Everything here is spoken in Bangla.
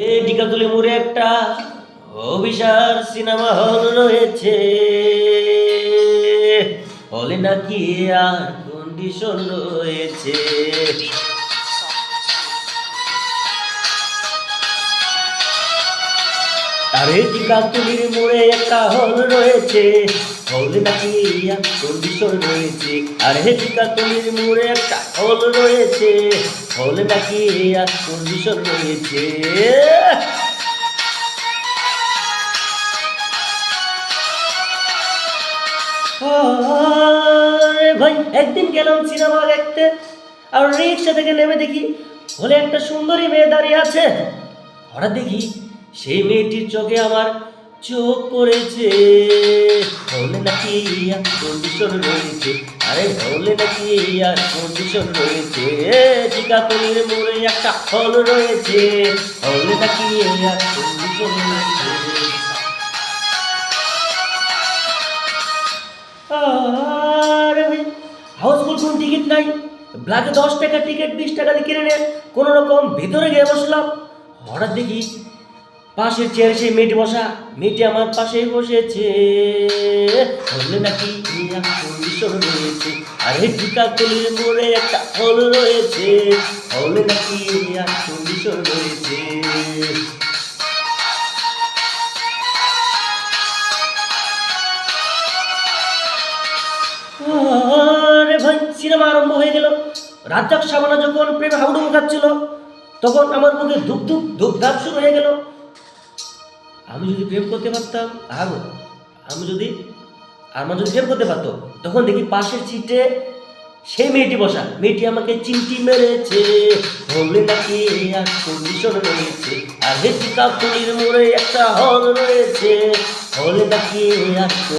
টিকাতুলি মোড়ে একটা অভিসার সিনেমা হল রয়েছে, হলে নাকি আর কন্ডিশন রয়েছে। আরে টিকাতুলির মোড়ে একটা হল রয়েছে, হলে নাকি আর কন্ডিশন রয়েছে। আরে টিকাতুলির মোড়ে একটা হল রয়েছে, হলে নাকি আর কন্ডিশন রয়েছে। আরে ভাই, একদিন গেলাম সিনেমা দেখতে, আর রিক্সা থেকে নেমে দেখি হলে একটা সুন্দরী মেয়ে দাঁড়িয়ে আছে। হঠাৎ দেখি সেই মেয়েটির চোখে আমার চোখ পড়েছে। হলে নাকি আর কন্ডিশন রয়েছে, আরে হলে নাকি আর কন্ডিশন রয়েছে। টিকাতুলির মোড়ে একটা হল রয়েছে, হলে নাকি আর কন্ডিশন রয়েছে। আর হাউসফুল কোন টিকিট নাই, ব্ল্যাকে 10 টাকা টিকিট 20 টাকা দিয়ে কিনে নিয়ে কোনো রকম ভিতরে গিয়ে বসলাম। হঠাৎ দেখি পাশের চেয়ারে সেই মেয়েটি বসা, মেয়েটি আমার পাশেই বসেছে। হলে নাকি কন্ডিশন রয়েছে, আরে টিকাতুলির মোড়ে একটা হল রয়েছে, হলে নাকি কন্ডিশন রয়েছে। আরে ভাই, সিনেমা আরম্ভ হয়ে গেল। রাজ্জাক শাবানা যখন প্রেমে হাউডুম খাচ্ছিল, তখন আমার মুখে ধুপ ধুপ ধুপ ধাপ শুরু হয়ে গেল। আমি যদি প্রেম করতে পারতাম, আমার যদি প্রেম করতে পারতো, তখন দেখি পাশের সিটে সেই মেয়েটি বসা, মেয়েটি আমাকে চিমটি মেরেছে। হলে নাকি আর কন্ডিশন রয়েছে, আর টিকাতুলির মোড়ে একটা হল রয়েছে, হলে নাকি আর